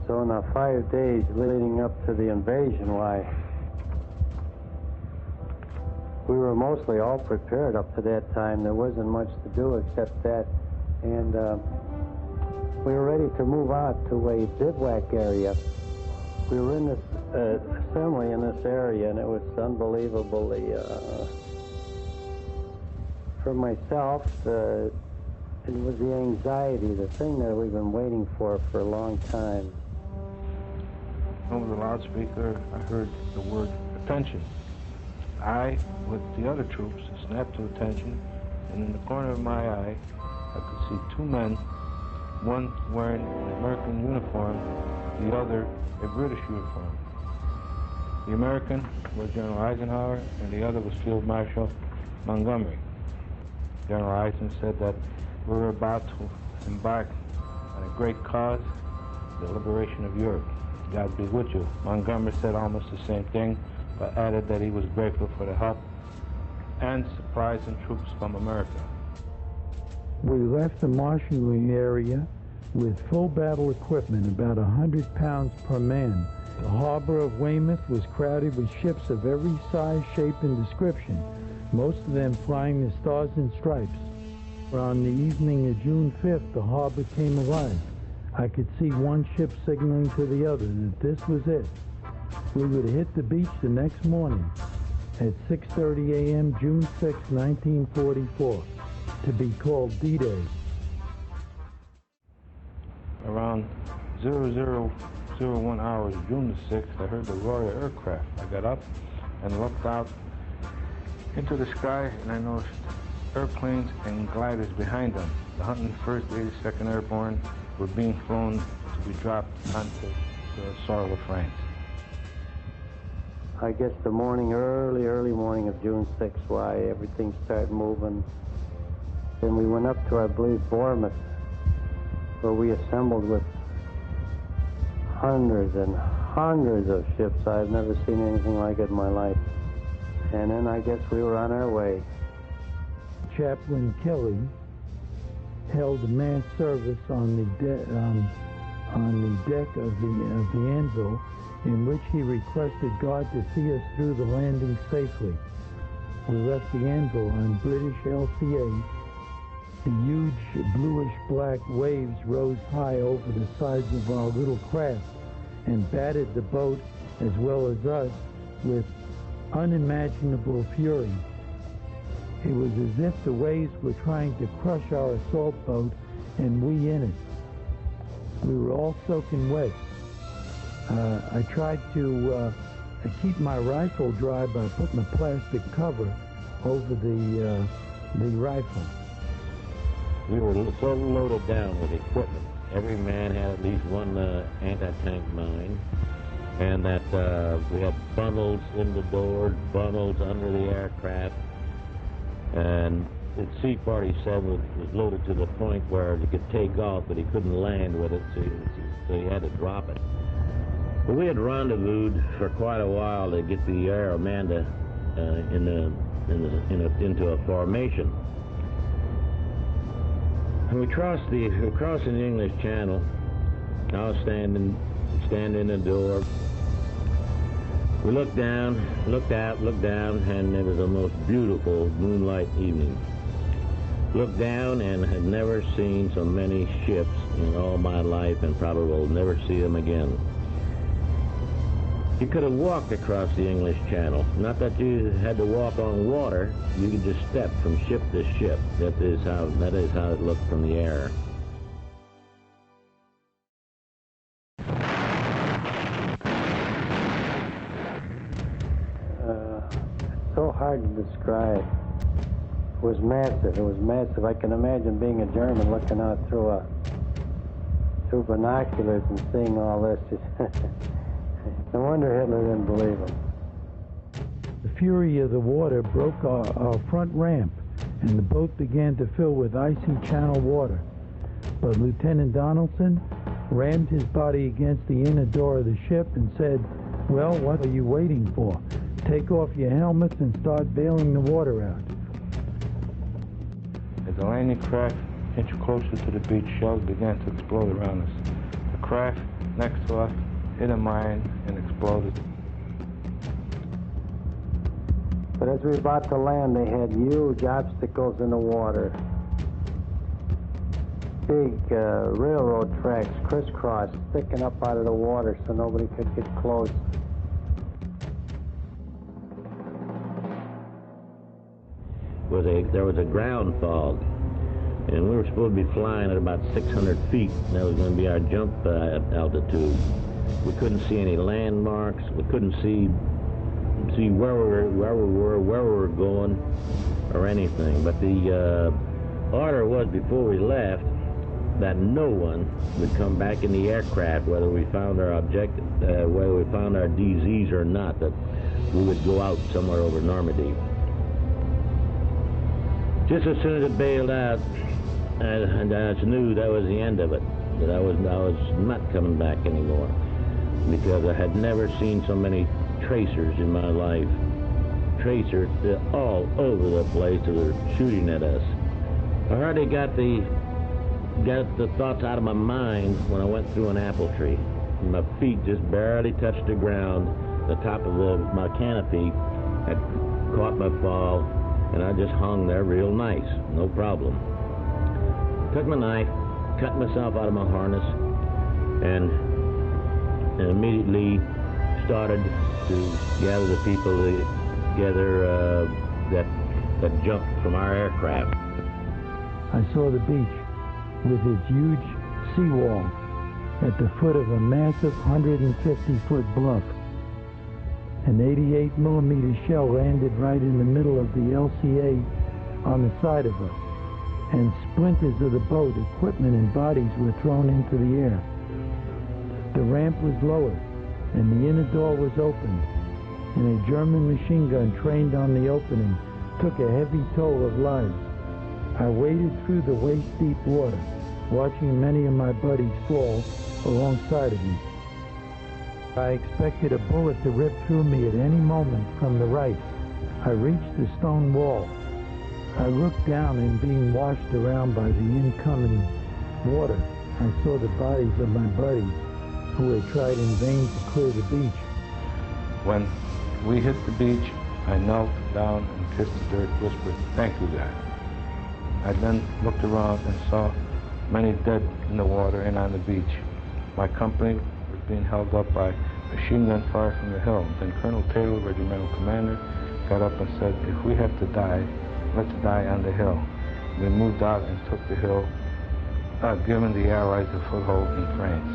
So in the 5 days leading up to the invasion, why, we were mostly all prepared up to that time. There wasn't much to do except that. And we were ready to move out to a bivouac area. We were in this assembly in this area, and it was unbelievably, for myself, it was the anxiety, the thing that we've been waiting for a long time. Over the loudspeaker, I heard the word attention. I, with the other troops, snapped to attention, and in the corner of my eye, I could see two men, one wearing an American uniform, the other a British uniform. The American was General Eisenhower, and the other was Field Marshal Montgomery. General Eisen said that we were about to embark on a great cause, the liberation of Europe. God be with you. Montgomery said almost the same thing, but added that he was grateful for the help and supplies and troops from America. We left the marshalling area with full battle equipment, about 100 pounds per man. The harbor of Weymouth was crowded with ships of every size, shape, and description, most of them flying the Stars and Stripes. On the evening of June 5th, the harbor came alive. I could see one ship signaling to the other that this was it. We would hit the beach the next morning at 6:30 a.m., June 6, 1944, to be called D-Day. Around 0001 hours, June the 6th, I heard the roar of aircraft. I got up and looked out into the sky, and I noticed airplanes and gliders behind them. The 101st, 82nd Airborne were being flown to be dropped onto the soil of France. I guess the morning, early morning of June 6th, why everything started moving. Then we went up to, I believe, Bournemouth, where we assembled with hundreds and hundreds of ships. I've never seen anything like it in my life. And then I guess we were on our way. Chaplain Kelly held a mass service on the deck of the Anvil, in which he requested God to see us through the landing safely. We left the Anvil on British LCA. The huge bluish-black waves rose high over the sides of our little craft and battered the boat, as well as us, with unimaginable fury. It was as if the waves were trying to crush our assault boat and we in it. We were all soaking wet. I tried to keep my rifle dry by putting a plastic cover over the rifle. We were so loaded down with equipment. Every man had at least one anti-tank mine, and that we had funnels in the doors, funnels under the aircraft, and the C-47 was loaded to the point where he could take off, but he couldn't land with it, so he had to drop it. But we had rendezvoused for quite a while to get the Air Amanda into a formation. And we crossed the English Channel. I was standing in the door. We looked down, looked down, and it was the most beautiful moonlight evening. Looked down and had never seen so many ships in all my life, and probably will never see them again. You could have walked across the English Channel. Not that you had to walk on water. You could just step from ship to ship. That is how it looked from the air. It's so hard to describe. It was massive. It was massive. I can imagine being a German looking out through binoculars and seeing all this. No wonder Hitler didn't believe him. The fury of the water broke our front ramp, and the boat began to fill with icy channel water. But Lieutenant Donaldson rammed his body against the inner door of the ship and said, "Well, what are you waiting for? Take off your helmets and start bailing the water out." As the landing craft inched closer to the beach, shells began to explode around us. The craft next to us hit a mine and exploded. But as we were about to land, they had huge obstacles in the water. Big railroad tracks crisscrossed, sticking up out of the water so nobody could get close. There was a ground fog, and we were supposed to be flying at about 600 feet, and that was going to be our jump altitude. We couldn't see any landmarks. We couldn't see where we were going, or anything. But the order was before we left that no one would come back in the aircraft, whether we found our objective, whether we found our DZs or not. That we would go out somewhere over Normandy. Just as soon as it bailed out, I knew that was the end of it. That I was not coming back anymore, because I had never seen so many tracers in my life. Tracers all over the place that were shooting at us. I hardly got the thoughts out of my mind when I went through an apple tree. My feet just barely touched the ground. The top of my canopy had caught my fall, and I just hung there real nice, no problem. Took my knife, cut myself out of my harness, and immediately started to gather the people together that jumped from our aircraft. I saw the beach with its huge seawall at the foot of a massive 150-foot bluff. An 88mm shell landed right in the middle of the LCA on the side of us, and splinters of the boat, equipment, and bodies were thrown into the air. The ramp was lowered, and the inner door was open, and a German machine gun trained on the opening took a heavy toll of lives. I waded through the waist-deep water, watching many of my buddies fall alongside of me. I expected a bullet to rip through me at any moment from the right. I reached the stone wall. I looked down, and being washed around by the incoming water, I saw the bodies of my buddies who had tried in vain to clear the beach. When we hit the beach, I knelt down and kissed the dirt, whispered, "Thank you, God." I then looked around and saw many dead in the water and on the beach. My company was being held up by machine gun fire from the hill. Then Colonel Taylor, regimental commander, got up and said, "If we have to die, let's die on the hill." We moved out and took the hill, giving the Allies a foothold in France.